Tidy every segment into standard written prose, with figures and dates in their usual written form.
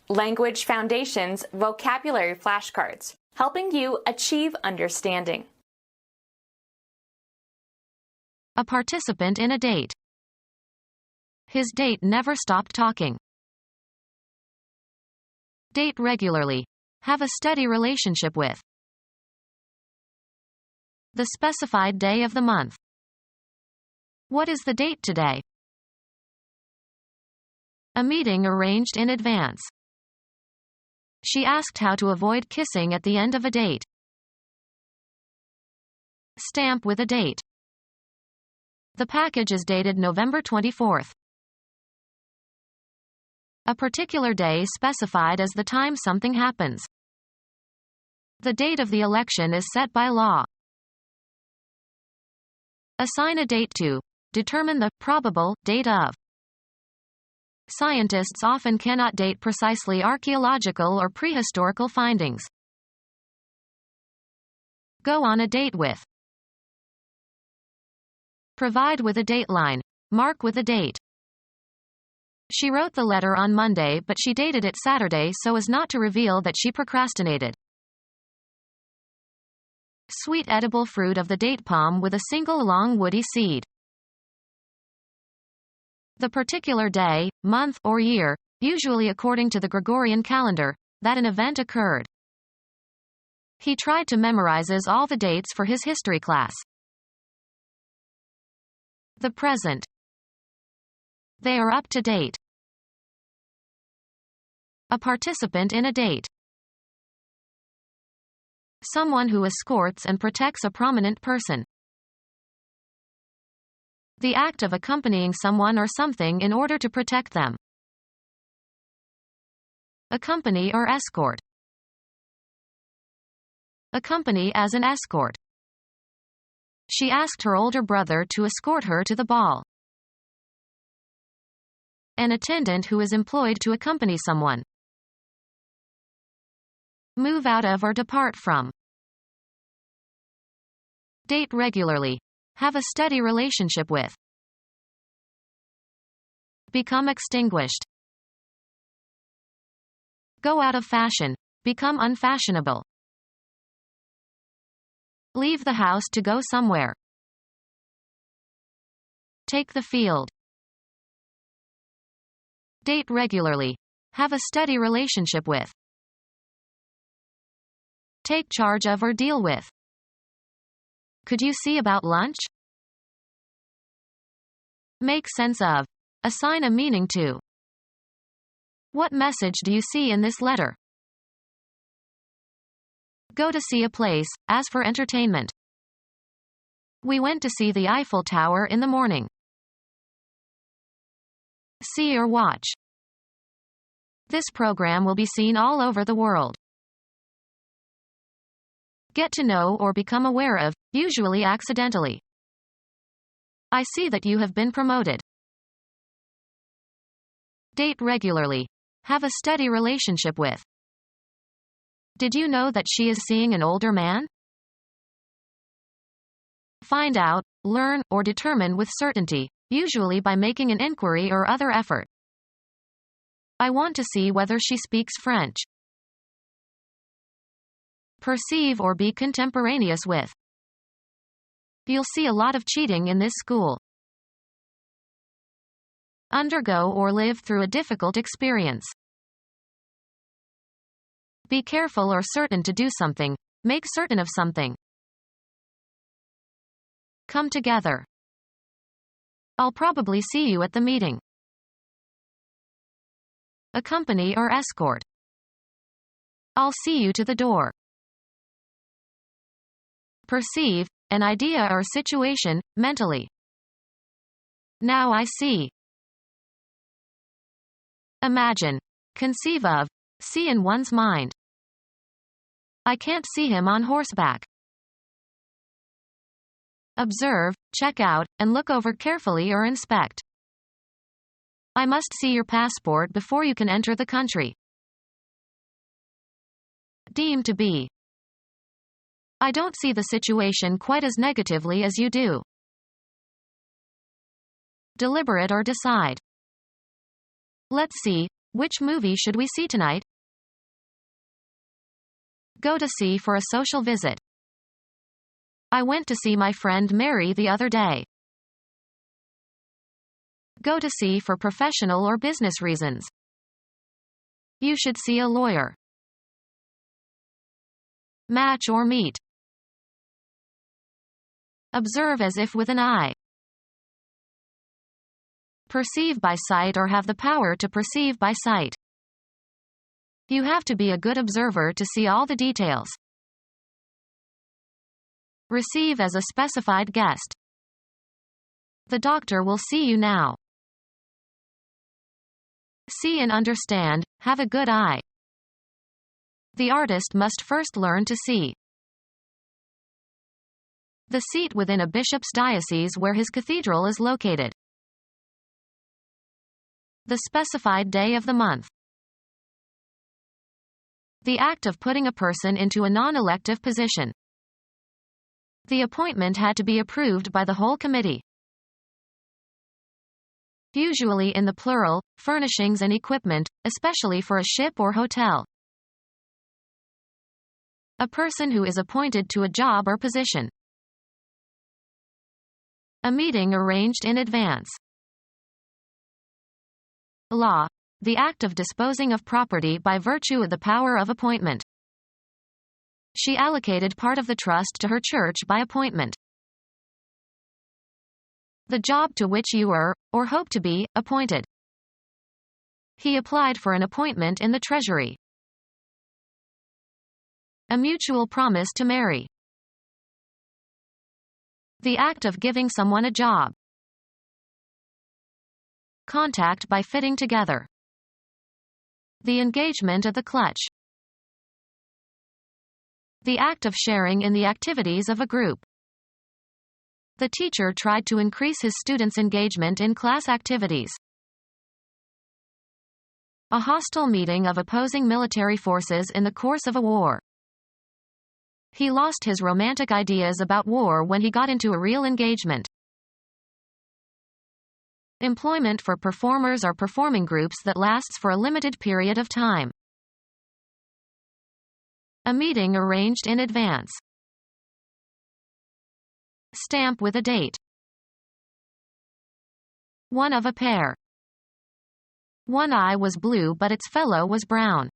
Language Foundations Vocabulary Flashcards, helping you achieve understanding. A participant in a date. His date never stopped talking. Date regularly. Have a steady relationship with. The specified day of the month. What is the date today? A meeting arranged in advance. She asked how to avoid kissing at the end of a date. Stamp with a date. The package is dated November 24th. A particular day specified as the time something happens. The date of the election is set by law. Assign a date to. Determine the probable date of. Scientists often cannot date precisely archaeological or prehistorical findings. Go on a date with. Provide with a dateline. Mark with a date. She wrote the letter on Monday, but she dated it Saturday so as not to reveal that she procrastinated. Sweet edible fruit of the date palm with a single long woody seed. The particular day, month, or year, usually according to the Gregorian calendar, that an event occurred. He tried to memorize all the dates for his history class. The present. They are up to date. A participant in a date. Someone who escorts and protects a prominent person. The act of accompanying someone or something in order to protect them. Accompany or escort. Accompany as an escort. She asked her older brother to escort her to the ball. An attendant who is employed to accompany someone. Move out of or depart from. Date regularly. Have a steady relationship with. Become extinguished. Go out of fashion. Become unfashionable. Leave the house to go somewhere. Take the field. Date regularly. Have a steady relationship with. Take charge of or deal with. Could you see about lunch? Make sense of. Assign a meaning to. What message do you see in this letter? Go to see a place, as for entertainment. We went to see the Eiffel Tower in the morning. See or watch. This program will be seen all over the world. Get to know or become aware of, usually accidentally. I see that you have been promoted. Date regularly. Have a steady relationship with. Did you know that she is seeing an older man? Find out, learn, or determine with certainty, usually by making an inquiry or other effort. I want to see whether she speaks French. Perceive or be contemporaneous with. You'll see a lot of cheating in this school. Undergo or live through a difficult experience. Be careful or certain to do something. Make certain of something. Come together. I'll probably see you at the meeting. Accompany or escort. I'll see you to the door. Perceive, an idea or situation, mentally. Now I see. Imagine. Conceive of. See in one's mind. I can't see him on horseback. Observe, check out, and look over carefully or inspect. I must see your passport before you can enter the country. Deem to be. I don't see the situation quite as negatively as you do. Deliberate or decide. Let's see, Which movie should we see tonight? Go to see for a social visit. I went to see my friend Mary the other day. Go to see for professional or business reasons. You should see a lawyer. Match or meet. Observe as if with an eye. Perceive by sight or have the power to perceive by sight. You have to be a good observer to see all the details. Receive as a specified guest. The doctor will see you now. See and understand, have a good eye. The artist must first learn to see. The seat within a bishop's diocese where his cathedral is located. The specified day of the month. The act of putting a person into a non-elective position. The appointment had to be approved by the whole committee. Usually in the plural, furnishings and equipment, especially for a ship or hotel. A person who is appointed to a job or position. A meeting arranged in advance. Law. The act of disposing of property by virtue of the power of appointment. She allocated part of the trust to her church by appointment. The job to which you were, or hope to be, appointed. He applied for an appointment in the Treasury. A mutual promise to marry. The act of giving someone a job. Contact by fitting together. The engagement of the clutch. The act of sharing in the activities of a group. The teacher tried to increase his students' engagement in class activities. A hostile meeting of opposing military forces in the course of a war. He lost his romantic ideas about war when he got into a real engagement. Employment for performers or performing groups that lasts for a limited period of time. A meeting arranged in advance. Stamp with a date. One of a pair. One eye was blue but its fellow was brown.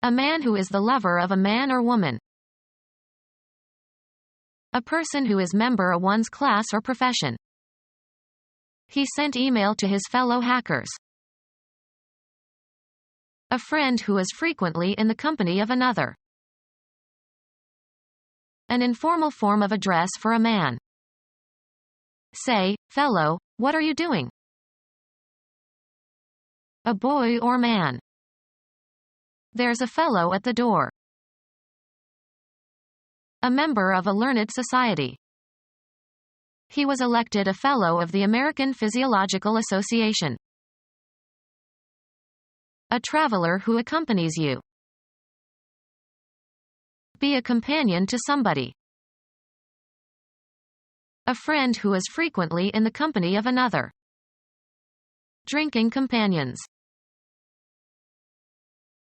A man who is the lover of a man or woman. A person who is member of one's class or profession. He sent email to his fellow hackers. A friend who is frequently in the company of another. An informal form of address for a man. Say, fellow, what are you doing? A boy or man. There's a fellow at the door. A member of a learned society. He was elected a Fellow of the American Physiological Association. A traveler who accompanies you. Be a companion to somebody. A friend who is frequently in the company of another. Drinking companions.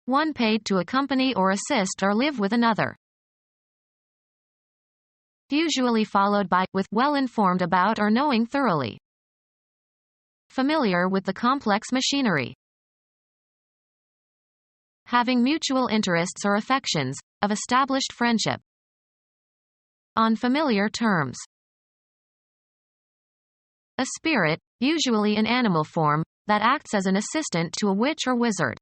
One paid to accompany or assist or live with another. Usually followed by, with, well informed about or knowing thoroughly. Familiar with the complex machinery. Having mutual interests or affections, of established friendship. On familiar terms. A spirit, usually in animal form, that acts as an assistant to a witch or wizard.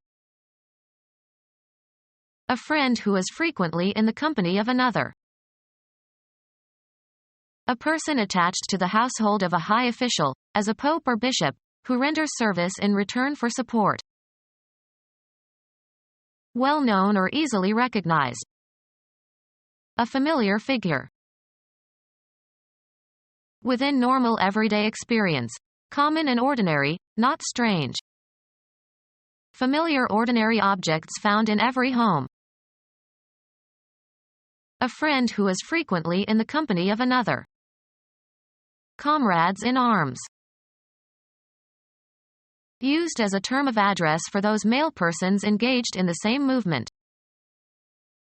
A friend who is frequently in the company of another. A person attached to the household of a high official, as a pope or bishop, who renders service in return for support. Well known or easily recognized. A familiar figure. Within normal everyday experience. Common and ordinary, not strange. Familiar ordinary objects found in every home. A friend who is frequently in the company of another. Comrades in arms. Used as a term of address for those male persons engaged in the same movement.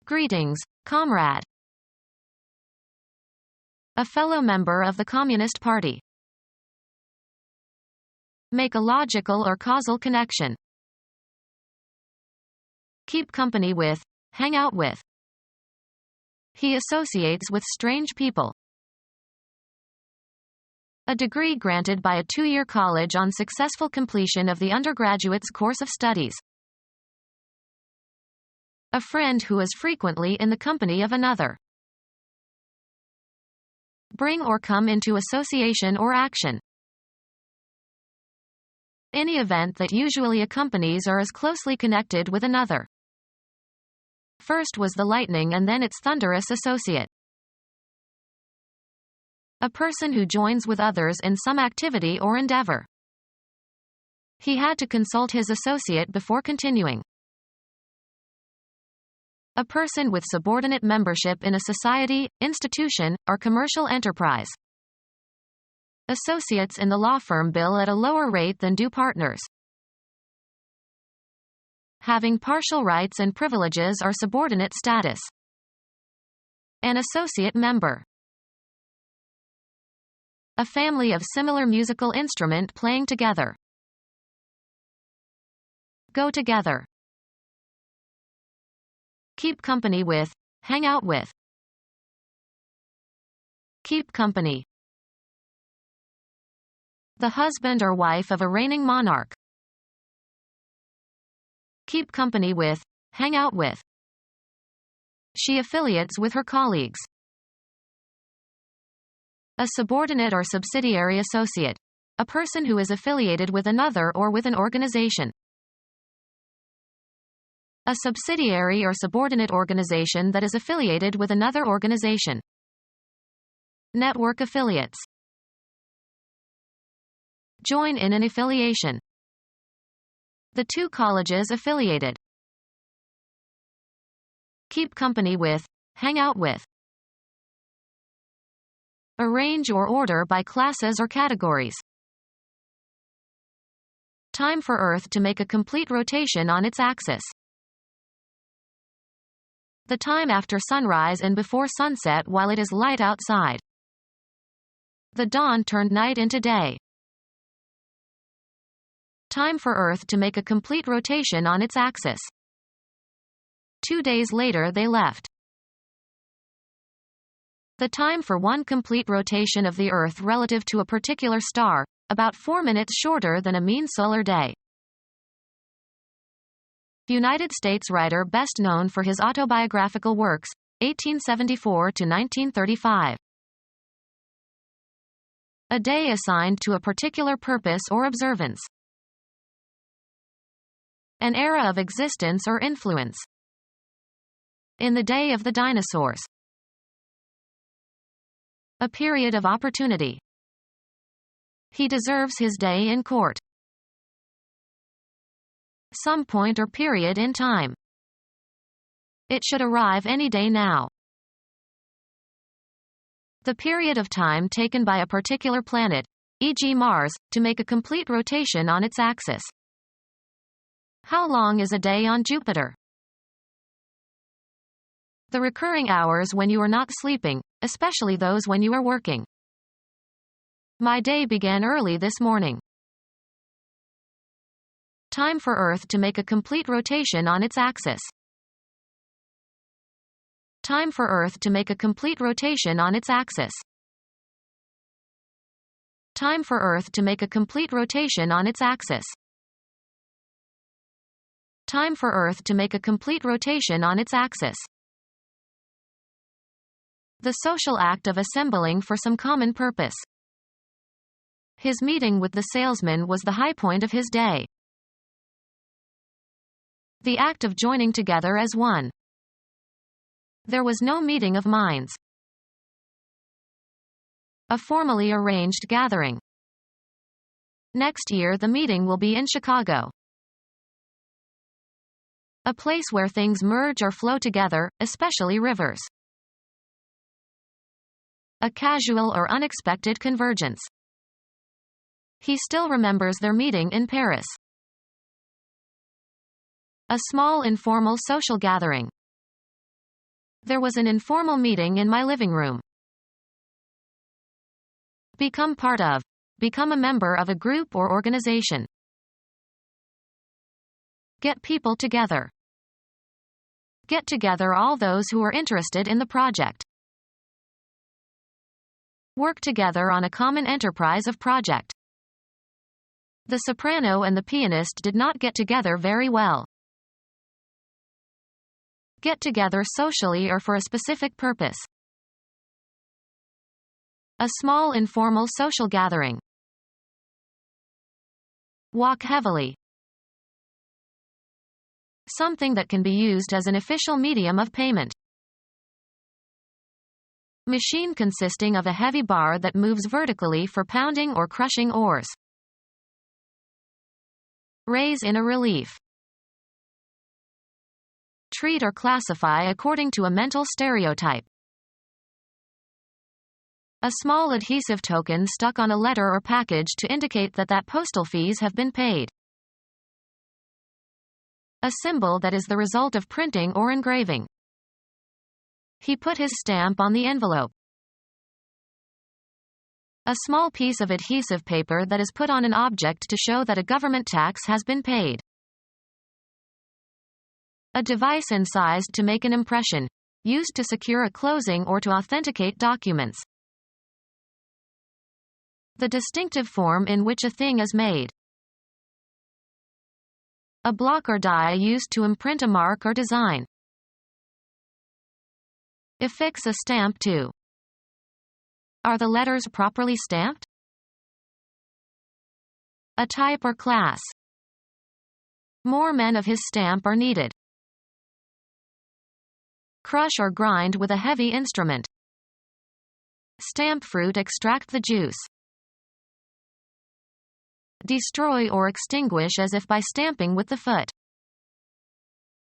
Greetings, comrade. A fellow member of the Communist Party. Make a logical or causal connection. Keep company with, hang out with. He associates with strange people. A degree granted by a 2-year college on successful completion of the undergraduate's course of studies. A friend who is frequently in the company of another. Bring or come into association or action. Any event that usually accompanies or is closely connected with another. First was the lightning and then its thunderous associate. A person who joins with others in some activity or endeavor. He had to consult his associate before continuing. A person with subordinate membership in a society, institution, or commercial enterprise. Associates in the law firm bill at a lower rate than do partners. Having partial rights and privileges or subordinate status. An associate member. A family of similar musical instrument playing together. Go together. Keep company with, hang out with. Keep company. The husband or wife of a reigning monarch. Keep company with, hang out with. She affiliates with her colleagues. A subordinate or subsidiary associate. A person who is affiliated with another or with an organization. A subsidiary or subordinate organization that is affiliated with another organization. Network affiliates. Join in an affiliation. The two colleges affiliated. Keep company with, hang out with. Arrange or order by classes or categories. Time for Earth to make a complete rotation on its axis. The time after sunrise and before sunset while it is light outside. The dawn turned night into day. Time for Earth to make a complete rotation on its axis. 2 days later they left. The time for one complete rotation of the Earth relative to a particular star, about 4 minutes shorter than a mean solar day. United States writer best known for his autobiographical works, 1874 to 1935. A day assigned to a particular purpose or observance. An era of existence or influence. In the day of the dinosaurs. A period of opportunity. He deserves his day in court. Some point or period in time. It should arrive any day now. The period of time taken by a particular planet, e.g. Mars, to make a complete rotation on its axis. How long is a day on Jupiter? The recurring hours when you are not sleeping, especially those when you are working. My day began early this morning. Time for Earth to make a complete rotation on its axis. Time for Earth to make a complete rotation on its axis. Time for Earth to make a complete rotation on its axis. Time for Earth to make a complete rotation on its axis. The social act of assembling for some common purpose. His meeting with the salesman was the high point of his day. The act of joining together as one. There was no meeting of minds. A formally arranged gathering. Next year the meeting will be in Chicago. A place where things merge or flow together, especially rivers. A casual or unexpected convergence. He still remembers their meeting in Paris. A small informal social gathering. There was an informal meeting in my living room. Become part of. Become a member of a group or organization. Get people together. Get together all those who are interested in the project. Work together on a common enterprise of project. The soprano and the pianist did not get together very well. Get together socially or for a specific purpose. A small informal social gathering. Walk heavily. Something that can be used as an official medium of payment. Machine consisting of a heavy bar that moves vertically for pounding or crushing ores. Raise in a relief. Treat or classify according to a mental stereotype. A small adhesive token stuck on a letter or package to indicate that postal fees have been paid. A symbol that is the result of printing or engraving. He put his stamp on the envelope. A small piece of adhesive paper that is put on an object to show that a government tax has been paid. A device incised to make an impression, used to secure a closing or to authenticate documents. The distinctive form in which a thing is made. A block or die used to imprint a mark or design. Affix a stamp to. Are the letters properly stamped? A type or class. More men of his stamp are needed. Crush or grind with a heavy instrument. Stamp fruit extract the juice. Destroy or extinguish as if by stamping with the foot.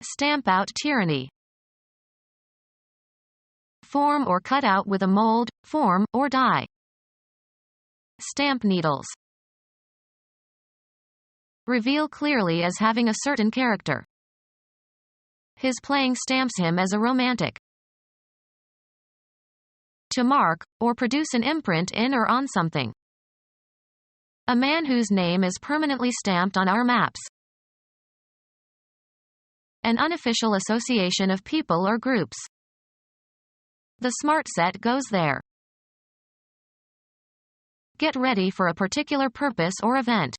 Stamp out tyranny. Form or cut out with a mold, form, or die. Stamp needles. Reveal clearly as having a certain character. His playing stamps him as a romantic. To mark, or produce an imprint in or on something. A man whose name is permanently stamped on our maps. An unofficial association of people or groups. The smart set goes there. Get ready for a particular purpose or event.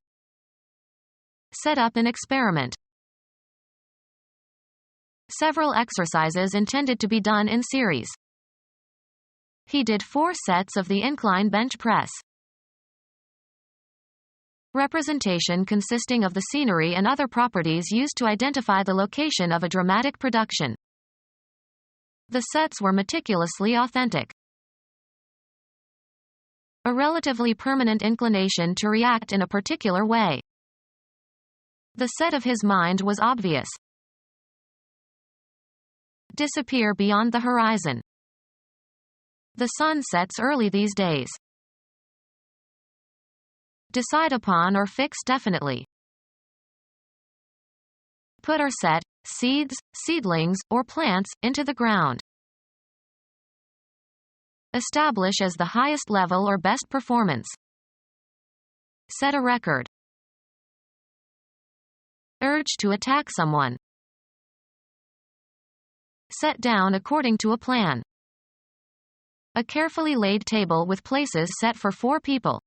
Set up an experiment. Several exercises intended to be done in series. He did 4 sets of the incline bench press. Representation consisting of the scenery and other properties used to identify the location of a dramatic production. The sets were meticulously authentic. A relatively permanent inclination to react in a particular way. The set of his mind was obvious. Disappear beyond the horizon. The sun sets early these days. Decide upon or fix definitely. Put or set, seeds, seedlings, or plants, into the ground. Establish as the highest level or best performance. Set a record. Urge to attack someone. Set down according to a plan. A carefully laid table with places set for 4 people.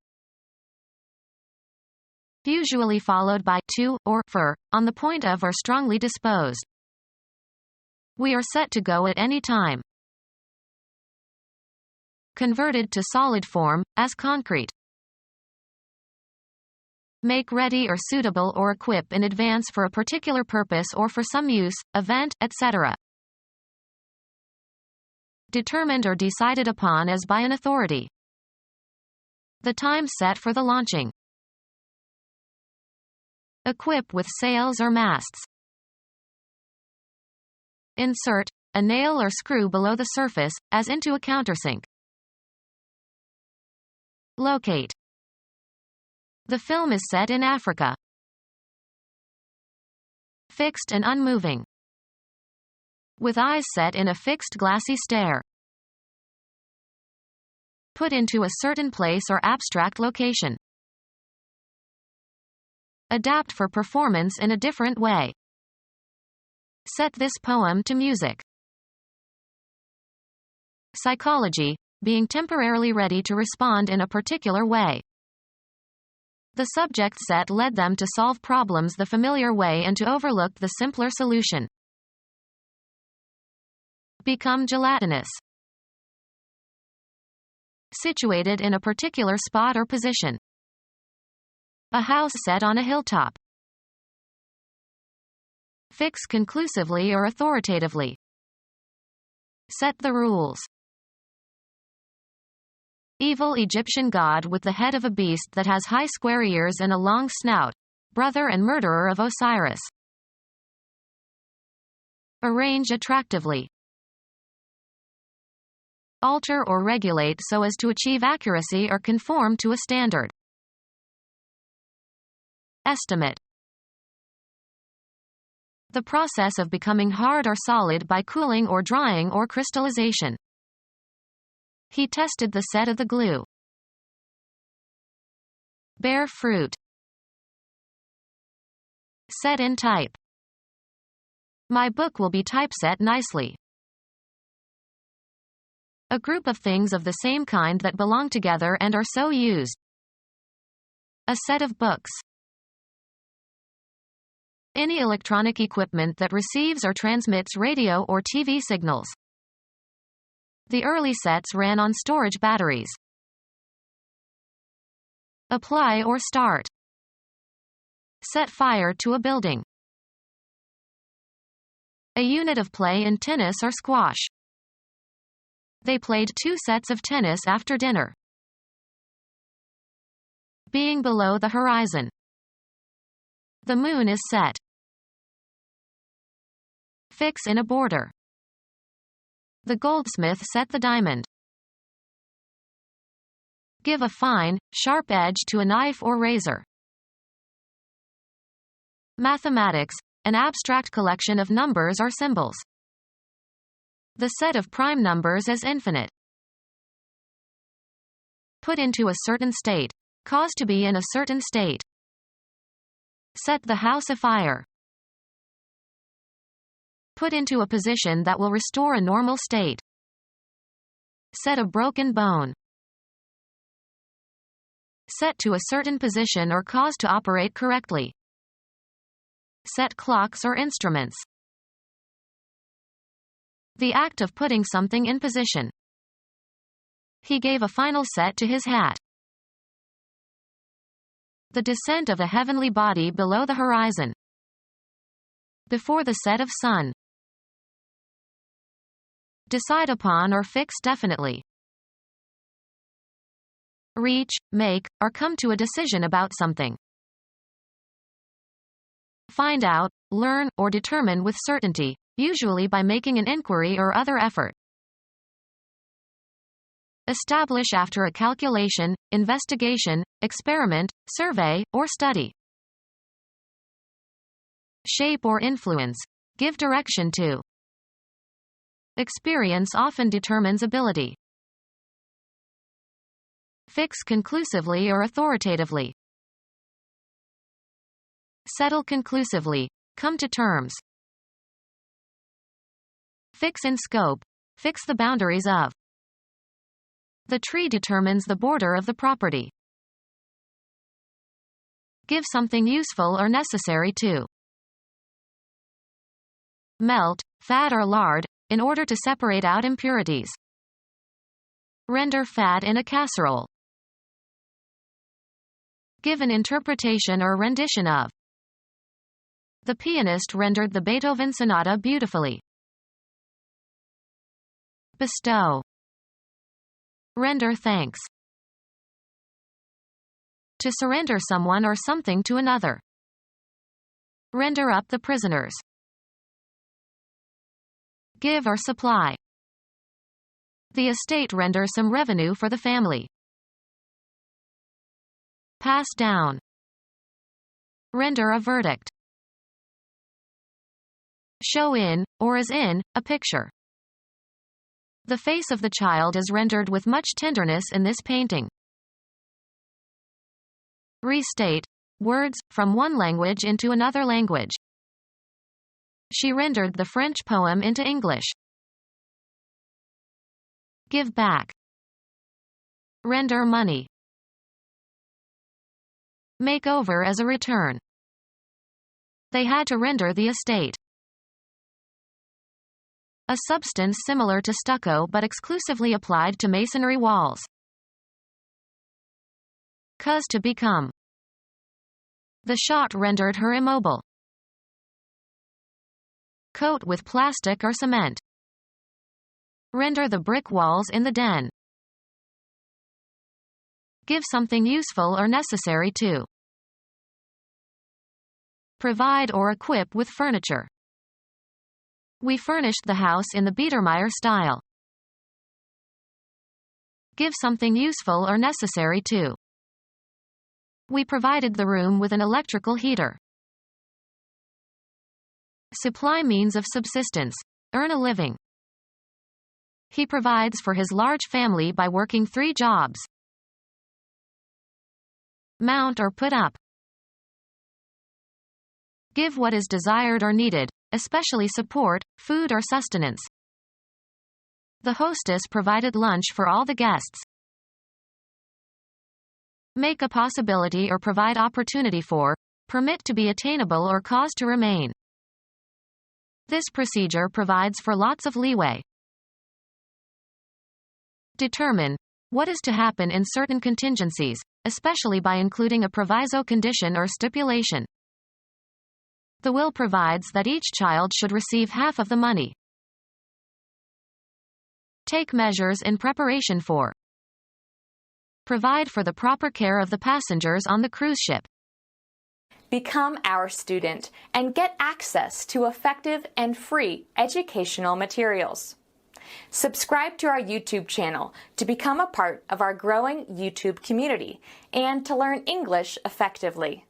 Usually followed by to, or for, on the point of or strongly disposed. We are set to go at any time. Converted to solid form, as concrete. Make ready or suitable or equip in advance for a particular purpose or for some use, event, etc. Determined or decided upon as by an authority. The time set for the launching. Equip with sails or masts. Insert a nail or screw below the surface, as into a countersink. Locate. The film is set in Africa. Fixed and unmoving. With eyes set in a fixed glassy stare. Put into a certain place or abstract location. Adapt for performance in a different way. Set this poem to music. Psychology, being temporarily ready to respond in a particular way. The subject set led them to solve problems the familiar way and to overlook the simpler solution. Become gelatinous. Situated in a particular spot or position. A house set on a hilltop. Fix conclusively or authoritatively. Set the rules. Evil Egyptian god with the head of a beast that has high square ears and a long snout, brother and murderer of Osiris. Arrange attractively. Alter or regulate so as to achieve accuracy or conform to a standard. Estimate. The process of becoming hard or solid by cooling or drying or crystallization. He tested the set of the glue. Bear fruit. Set in type. My book will be typeset nicely. A group of things of the same kind that belong together and are so used. A set of books. Any electronic equipment that receives or transmits radio or TV signals. The early sets ran on storage batteries. Apply or start. Set fire to a building. A unit of play in tennis or squash. They played 2 sets of tennis after dinner. Being below the horizon. The moon is set. Fix in a border. The goldsmith set the diamond. Give a fine, sharp edge to a knife or razor. Mathematics, an abstract collection of numbers or symbols. The set of prime numbers as infinite. Put into a certain state. Cause to be in a certain state. Set the house afire. Put into a position that will restore a normal state. Set a broken bone. Set to a certain position or cause to operate correctly. Set clocks or instruments. The act of putting something in position. He gave a final set to his hat. The descent of a heavenly body below the horizon. Before the set of sun. Decide upon or fix definitely. Reach, make, or come to a decision about something. Find out, learn, or determine with certainty, usually by making an inquiry or other effort. Establish after a calculation, investigation, experiment, survey, or study. Shape or influence. Give direction to. Experience often determines ability. Fix conclusively or authoritatively. Settle conclusively. Come to terms. Fix in scope. Fix the boundaries of. The tree determines the border of the property. Give something useful or necessary to. Melt, fat or lard, in order to separate out impurities. Render fat in a casserole. Give an interpretation or rendition of. The pianist rendered the Beethoven sonata beautifully. Bestow. Render thanks. To surrender someone or something to another. Render up the prisoners. Give or supply. The estate renders some revenue for the family. Pass down. Render a verdict. Show in, or as in, a picture. The face of the child is rendered with much tenderness in this painting. Restate. Words, from one language into another language. She rendered the French poem into English. Give back. Render money. Make over as a return. They had to render the estate. A substance similar to stucco but exclusively applied to masonry walls. Cause to become. The shot rendered her immobile. Coat with plastic or cement. Render the brick walls in the den. Give something useful or necessary to. Provide or equip with furniture. We furnished the house in the Biedermeier style. Give something useful or necessary to. We provided the room with an electrical heater. Supply means of subsistence. Earn a living. He provides for his large family by working 3 jobs. Mount or put up. Give what is desired or needed, especially support, food or sustenance. The hostess provided lunch for all the guests. Make a possibility or provide opportunity for, permit to be attainable or cause to remain. This procedure provides for lots of leeway. Determine. What is to happen in certain contingencies, especially by including a proviso condition or stipulation. The will provides that each child should receive half of the money. Take measures in preparation for. Provide for the proper care of the passengers on the cruise ship. Become our student and get access to effective and free educational materials. Subscribe to our YouTube channel to become a part of our growing YouTube community and to learn English effectively.